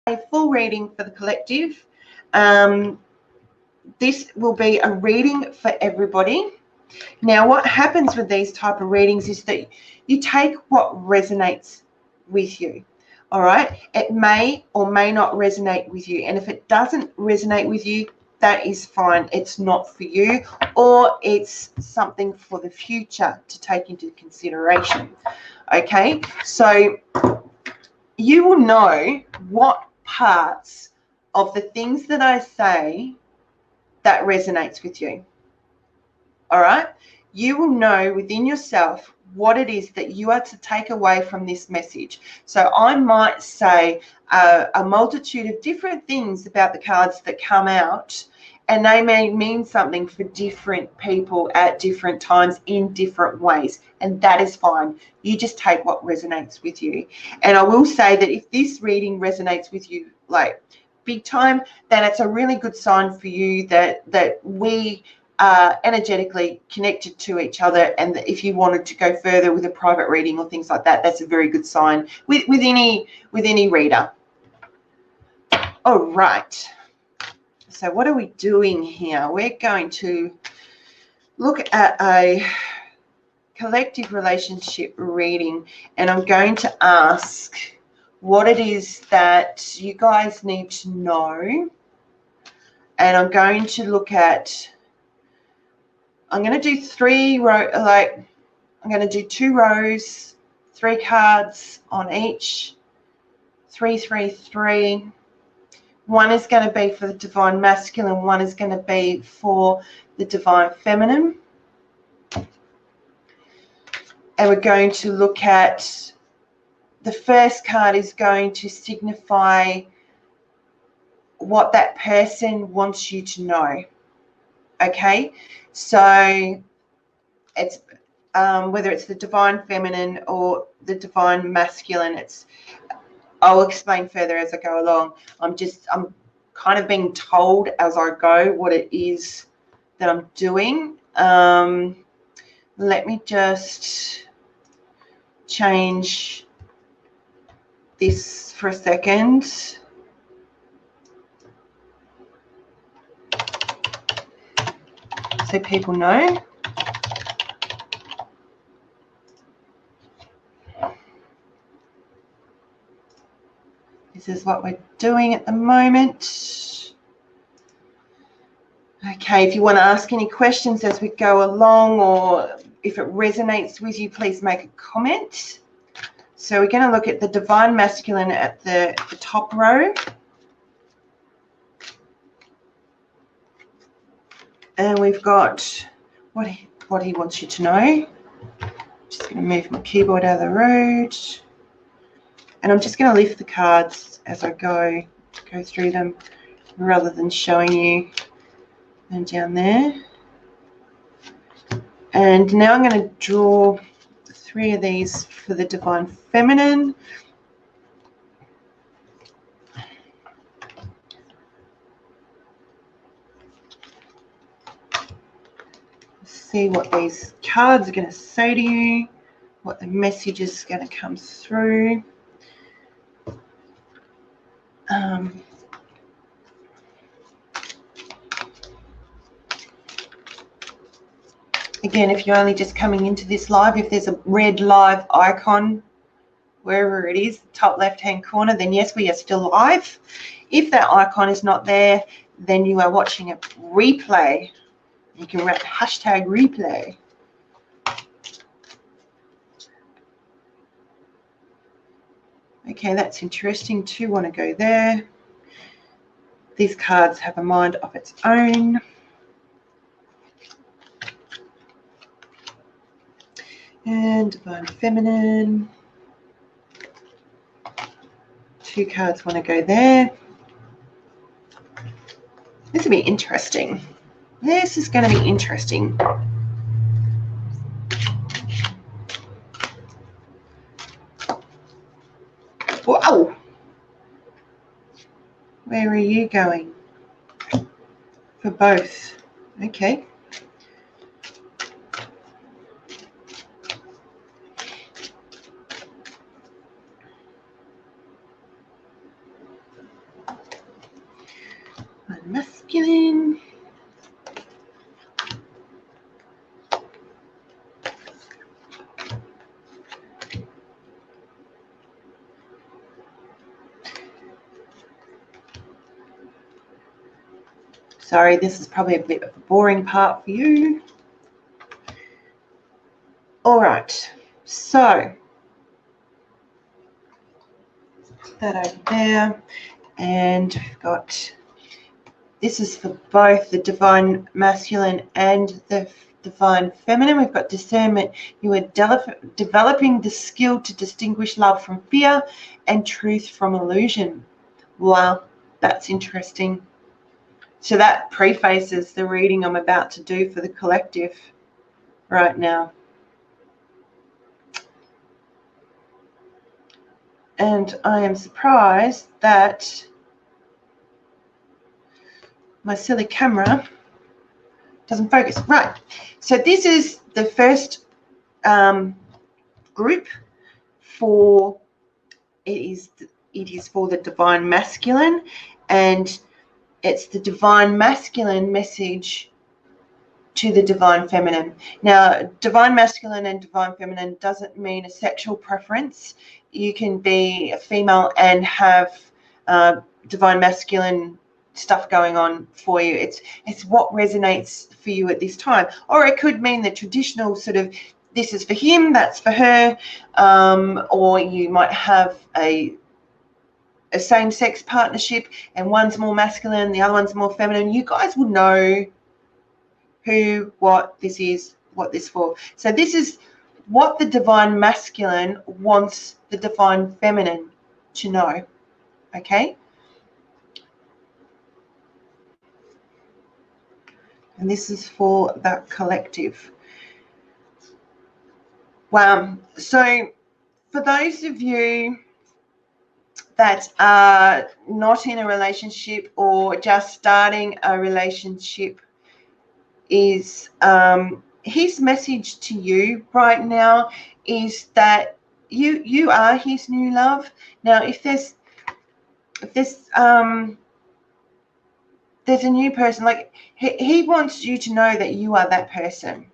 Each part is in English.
a full reading for the collective. This will be a reading for everybody. Now, what happens with these type of readings is that you take what resonates with you. All right, it may or may not resonate with you, and if it doesn't resonate with you, that is fine. It's not for you, or it's something for the future to take into consideration. Okay, so you will know what parts of the things that I say that resonates with you. All right, you will know within yourself what it is that you are to take away from this message. So I might say a multitude of different things about the cards that come out, and they may mean something for different people at different times in different ways, and that is fine. You just take what resonates with you. And I will say that if this reading resonates with you like big time, then it's a really good sign for you that we energetically connected to each other, and if you wanted to go further with a private reading or things like that, that's a very good sign with any reader. All right, so what are we doing here? We're going to look at a collective relationship reading, and I'm going to ask what it is that you guys need to know, and I'm going to look at, I'm going to do I'm going to do 2 rows, 3 cards on each, 3, 3, 3. One is going to be for the divine masculine, one is going to be for the divine feminine. And we're going to look at, the first card is going to signify what that person wants you to know. Okay, so it's whether it's the divine feminine or the divine masculine, I'll explain further as I go along. I'm kind of being told as I go what it is that I'm doing. Let me just change this for a second. So people know. This is what we're doing at the moment. Okay, if you want to ask any questions as we go along, or if it resonates with you, please make a comment. So we're going to look at the divine masculine at the top row. And we've got what he wants you to know. Just going to move my keyboard out of the road. And I'm just going to lift the cards as I go through them, rather than showing you them down there. And now I'm going to draw 3 of these for the divine feminine. See what these cards are going to say to you, what the message is going to come through. Again, if you're only just coming into this live, if there's a red live icon wherever it is, top left hand corner, then yes, we are still live. If that icon is not there, then you are watching a replay. You can write #replay. Okay, that's interesting. 2 want to go there. These cards have a mind of its own. And divine feminine. 2 cards want to go there. This will be interesting. This is going to be interesting. Whoa! Where are you going? For both. Okay. masculine. Sorry, this is probably a bit of a boring part for you. All right, so put that over there, and we've got, this is for both the divine masculine and the divine feminine. We've got discernment. You are developing the skill to distinguish love from fear and truth from illusion. Wow, that's interesting. So that prefaces the reading I'm about to do for the collective right now. And I am surprised that my silly camera doesn't focus. Right, so this is the first group for, it is for the divine masculine, and it's the divine masculine message to the divine feminine. Now, divine masculine and divine feminine doesn't mean a sexual preference. You can be a female and have divine masculine stuff going on for you. It's what resonates for you at this time. Or it could mean the traditional sort of, this is for him, that's for her, or you might have a same-sex partnership and one's more masculine, the other one's more feminine. You guys will know who, what this is, what this for. So this is what the divine masculine wants the divine feminine to know. Okay? And this is for that collective. Wow. So for those of you that are not in a relationship or just starting a relationship, is his message to you right now is that you are his new love. Now, if there's a new person, like he wants you to know that you are that person,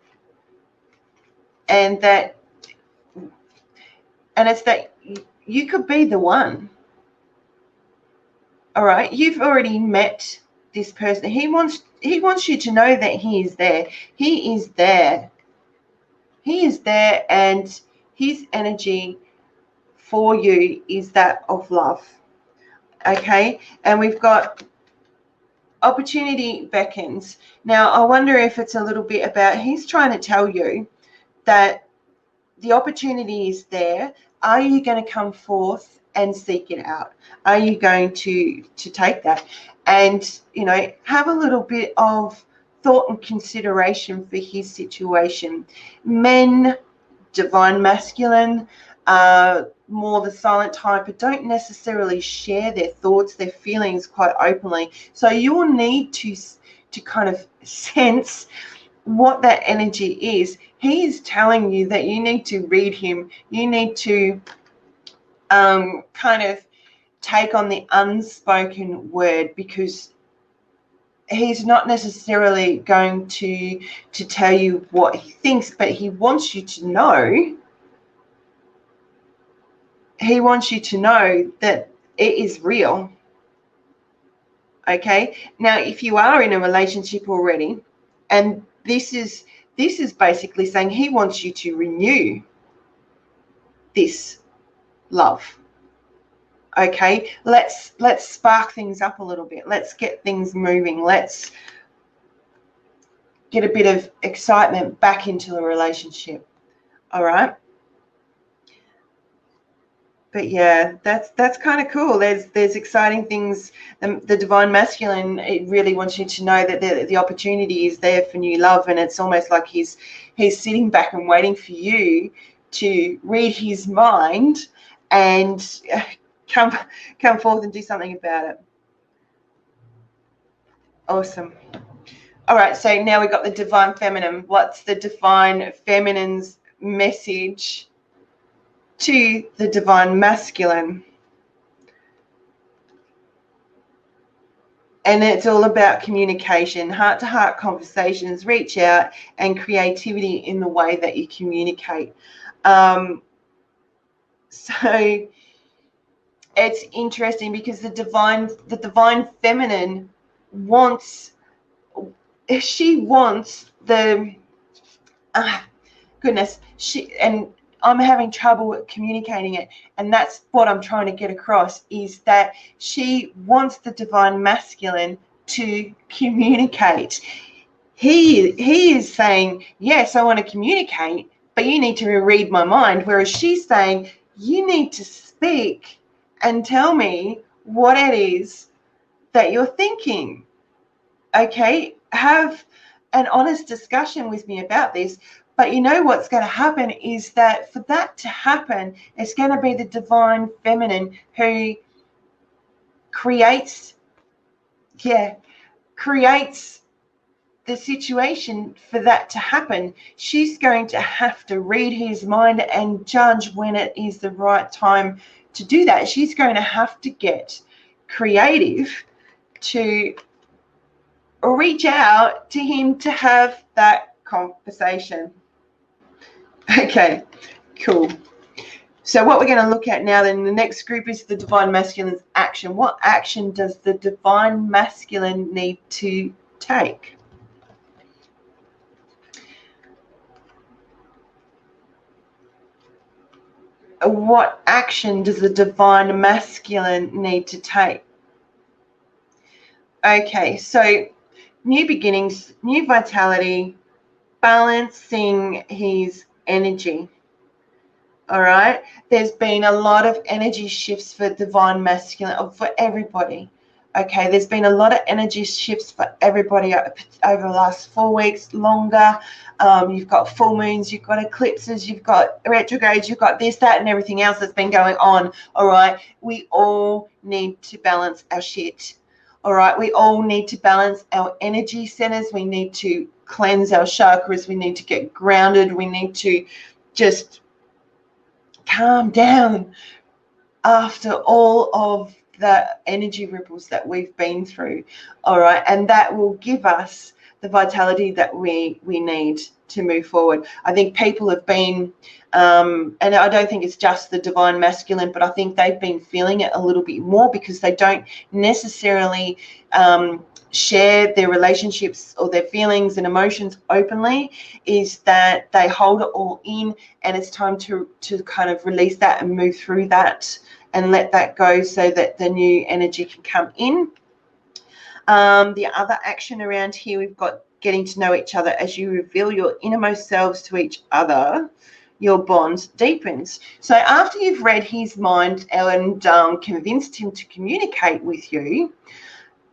and it's that you could be the one. All right, you've already met this person. He wants you to know that he is there. He is there. He is there, and his energy for you is that of love. Okay, and we've got opportunity beckons. Now, I wonder if it's a little bit about, he's trying to tell you that the opportunity is there. Are you going to come forth and seek it out? Are you going to take that and, you know, have a little bit of thought and consideration for his situation? Men, divine masculine, more the silent type, but don't necessarily share their thoughts, their feelings quite openly. So you will need to kind of sense what that energy is. He is telling you that you need to read him. You need to kind of take on the unspoken word, because he's not necessarily going to tell you what he thinks, but he wants you to know. He wants you to know that it is real. Okay. Now, if you are in a relationship already, and this is basically saying he wants you to renew this love. Okay, let's spark things up a little bit. Let's get things moving. Let's get a bit of excitement back into a relationship. All right. But yeah, that's kind of cool. There's exciting things. The divine masculine, it really wants you to know that the opportunity is there for new love, and it's almost like he's sitting back and waiting for you to read his mind and come forth and do something about it. Awesome. All right, so now we've got the divine feminine. What's the divine feminine's message to the divine masculine? And it's all about communication, heart-to-heart conversations, reach out, and creativity in the way that you communicate. So it's interesting because the divine feminine wants, she wants the goodness, and I'm having trouble with communicating it, and that's what I'm trying to get across, is that she wants the divine masculine to communicate. He is saying, yes, I want to communicate, but you need to read my mind, whereas she's saying, you need to speak and tell me what it is that you're thinking. Okay, have an honest discussion with me about this. But you know what's going to happen is that for that to happen, it's going to be the divine feminine who creates the situation for that to happen. She's going to have to read his mind and judge when it is the right time to do that. She's going to have to get creative to reach out to him to have that conversation. Okay, cool. So what we're going to look at now then, the next group is the divine masculine's action. What action does the divine masculine need to take? What action does the divine masculine need to take? Okay, so new beginnings, new vitality, balancing his energy. All right, there's been a lot of energy shifts for divine masculine, for everybody. Okay, there's been a lot of energy shifts for everybody over the last 4 weeks, longer. You've got full moons, you've got eclipses, you've got retrogrades, you've got this, that, and everything else that's been going on. All right, we all need to balance our shit. All right, we all need to balance our energy centers. We need to cleanse our chakras. We need to get grounded. We need to just calm down after all of the energy ripples that we've been through. All right, and that will give us the vitality that we need to move forward. I think people have been and I don't think it's just the divine masculine, but I think they've been feeling it a little bit more because they don't necessarily share their relationships or their feelings and emotions openly, is that they hold it all in, and it's time to kind of release that and move through that and let that go so that the new energy can come in. The other action around here, we've got getting to know each other. As you reveal your innermost selves to each other, your bond deepens. So after you've read his mind and convinced him to communicate with you,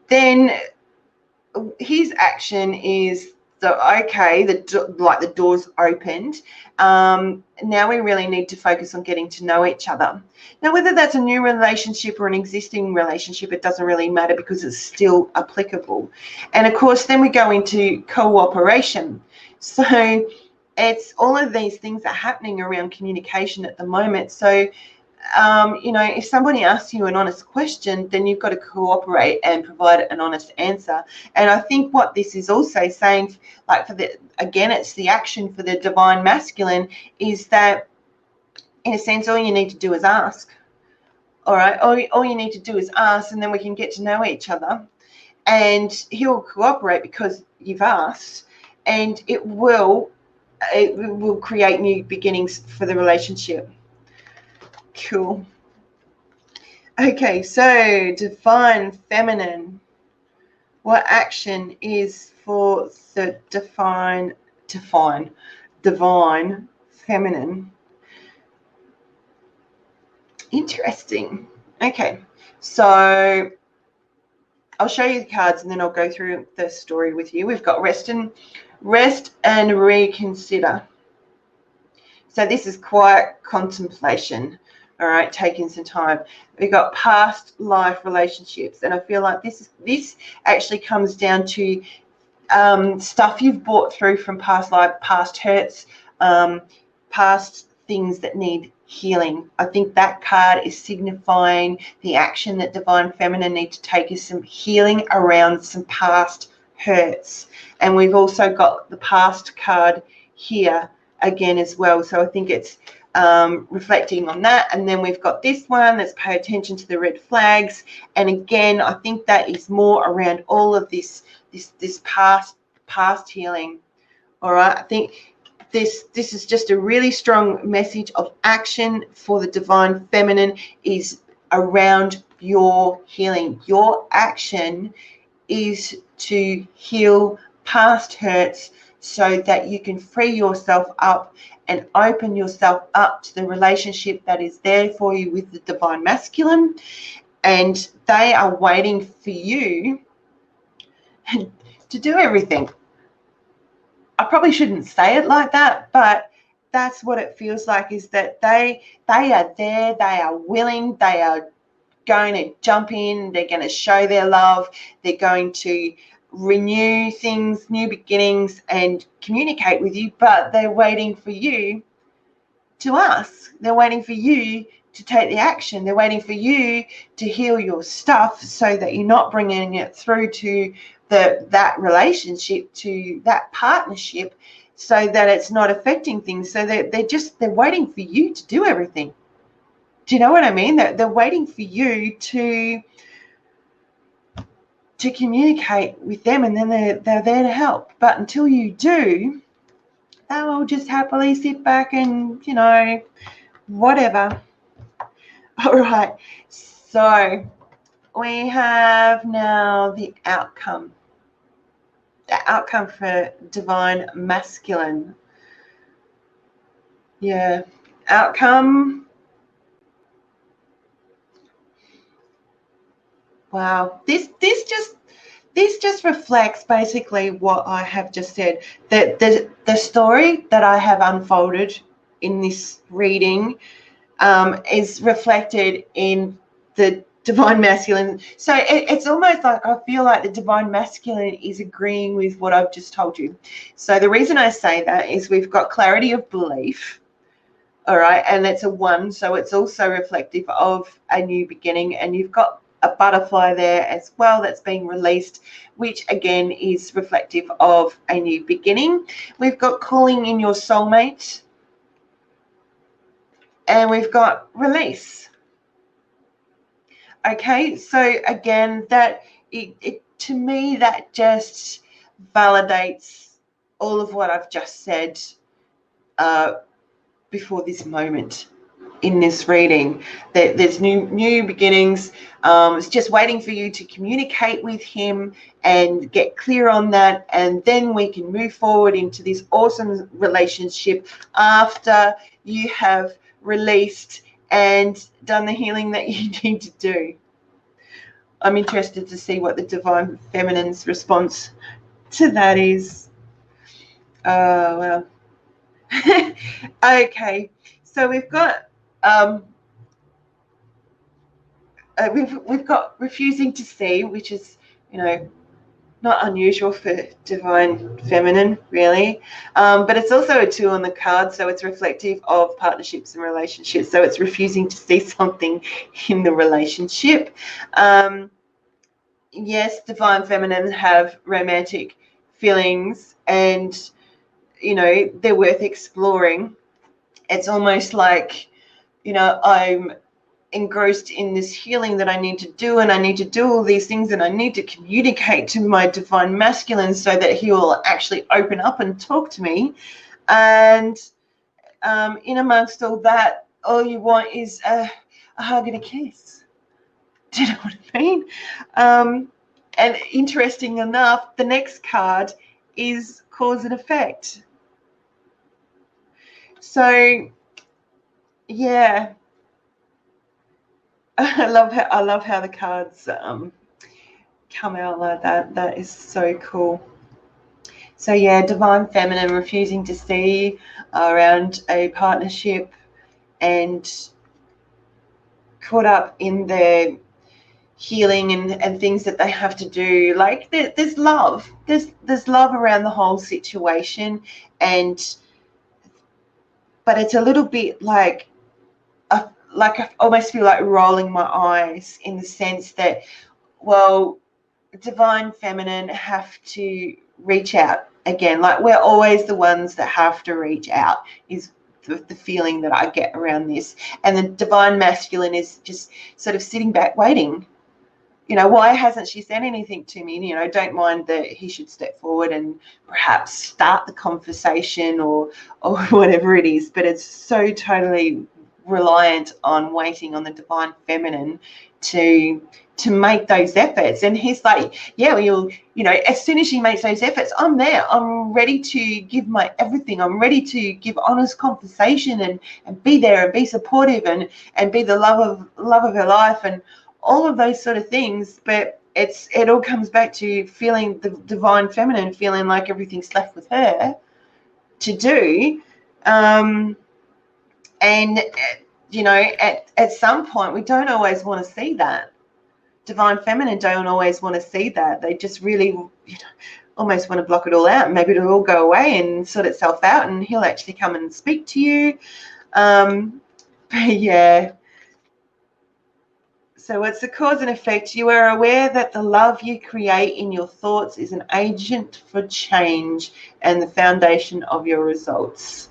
then his action is the door's opened. Now we really need to focus on getting to know each other. Now, whether that's a new relationship or an existing relationship, it doesn't really matter because it's still applicable. And of course, then we go into cooperation. So it's all of these things are happening around communication at the moment. So if somebody asks you an honest question, then you've got to cooperate and provide an honest answer. And I think what this is also saying, like it's the action for the divine masculine, is that in a sense, all you need to do is ask. All right, all you need to do is ask, and then we can get to know each other. And he'll cooperate because you've asked, and it will create new beginnings for the relationship. Cool. Okay, so divine feminine. What action is for the divine feminine? Interesting. Okay, so I'll show you the cards and then I'll go through the story with you. We've got rest and reconsider. So this is quiet contemplation. All right, taking some time. We've got past life relationships, and I feel like this actually comes down to stuff you've brought through from past life, past hurts, past things that need healing. I think that card is signifying the action that Divine Feminine need to take is some healing around some past hurts. And we've also got the past card here again as well. So I think it's reflecting on that. And then we've got this one that's pay attention to the red flags. And again, I think that is more around all of this past healing. All right, I think this is just a really strong message of action for the Divine Feminine is around your healing. Your action is to heal past hurts so that you can free yourself up and open yourself up to the relationship that is there for you with the Divine Masculine. And they are waiting for you to do everything. I probably shouldn't say it like that, but that's what it feels like, is that they are there, they are willing, they are going to jump in, they're going to show their love, they're going to renew things, new beginnings, and communicate with you, but they're waiting for you to ask. They're waiting for you to take the action. They're waiting for you to heal your stuff so that you're not bringing it through to that relationship, to that partnership, so that it's not affecting things. So they're waiting for you to do everything. Do you know what I mean? They're waiting for you to communicate with them, and then they're there to help. But until you do, they will just happily sit back and, you know, whatever. All right. So we have now the outcome. The outcome for Divine Masculine. Yeah. Outcome. Wow. This just reflects basically what I have just said. That the story that I have unfolded in this reading is reflected in the Divine Masculine. So it's almost like I feel like the Divine Masculine is agreeing with what I've just told you. So the reason I say that is we've got clarity of belief, all right, and it's a 1, so it's also reflective of a new beginning. And you've got a butterfly there as well that's being released, which again is reflective of a new beginning. We've got calling in your soulmate, and we've got release. Okay, so again, that it to me, that just validates all of what I've just said before this moment in this reading. That there's new beginnings. It's just waiting for you to communicate with him and get clear on that, and then we can move forward into this awesome relationship after you have released and done the healing that you need to do. I'm interested to see what the Divine Feminine's response to that is. Well. Okay, so we've got we've got refusing to see, which is, you know, not unusual for Divine Feminine, really. But it's also a 2 on the card, so it's reflective of partnerships and relationships. So it's refusing to see something in the relationship. Yes, Divine Feminine have romantic feelings, and, you know, they're worth exploring. It's almost like, you know, I'm engrossed in this healing that I need to do, and I need to do all these things, and I need to communicate to my Divine Masculine so that he will actually open up and talk to me. And in amongst all that, all you want is a hug and a kiss. Do you know what I mean? And interesting enough, the next card is cause and effect. So yeah, I love how the cards come out like that. That is so cool. So yeah, Divine Feminine refusing to see around a partnership and caught up in their healing and things that they have to do. Like there's love. There's love around the whole situation, but it's a little bit like like I almost feel like rolling my eyes in the sense that, well, divine feminine have to reach out again. Like, we're always the ones that have to reach out, is the feeling that I get around this. And the divine masculine is just sort of sitting back waiting. Why hasn't she said anything to me? Don't mind that he should step forward and perhaps start the conversation or whatever it is. But it's so totally reliant on waiting on the divine feminine to make those efforts. And he's like, yeah, well, as soon as she makes those efforts, I'm there. I'm ready to give my everything. I'm ready to give honest conversation and be there and be supportive and be the love of her life and all of those sort of things. But it all comes back to feeling the divine feminine, feeling like everything's left with her to do. And at some point, we don't always want to see that. Divine feminine don't always want to see that. They just really, almost want to block it all out. Maybe it'll all go away and sort itself out, and he'll actually come and speak to you. But yeah. So what's the cause and effect? You are aware that the love you create in your thoughts is an agent for change and the foundation of your results.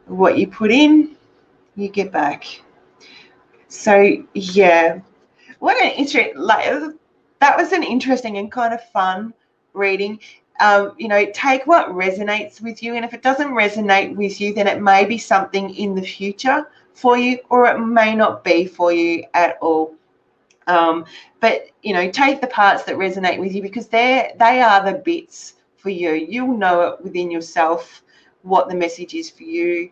What you put in, you get back. So yeah, what an interesting, that was an interesting and kind of fun reading. Take what resonates with you, and if it doesn't resonate with you, then it may be something in the future for you, or it may not be for you at all. But take the parts that resonate with you, because they are the bits for you. You'll know it within yourself what the message is for you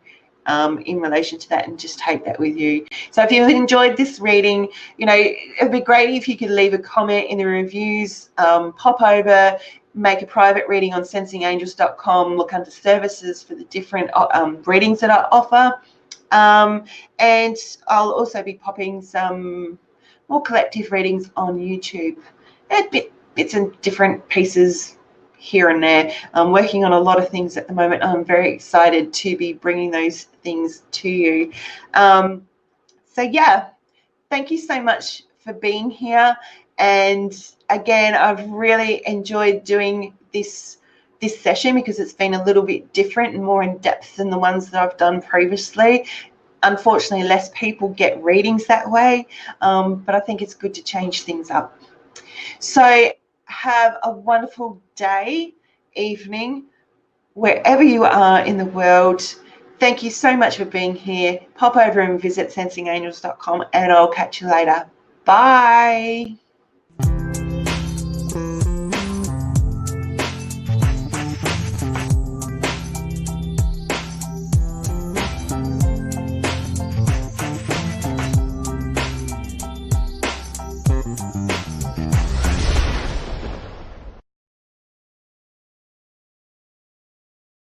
in relation to that, and just take that with you. So if you've enjoyed this reading, it'd be great if you could leave a comment in the reviews. Pop over, make a private reading on sensingangels.com, look under services for the different readings that I offer. And I'll also be popping some more collective readings on YouTube. Bits and different pieces here and there. I'm working on a lot of things at the moment. I'm very excited to be bringing those things to you. So yeah, thank you so much for being here. And again, I've really enjoyed doing this session, because it's been a little bit different and more in depth than the ones that I've done previously. Unfortunately, less people get readings that way, but I think it's good to change things up. So have a wonderful day, evening, wherever you are in the world. Thank you so much for being here. Pop over and visit sensingangels.com, and I'll catch you later. Bye.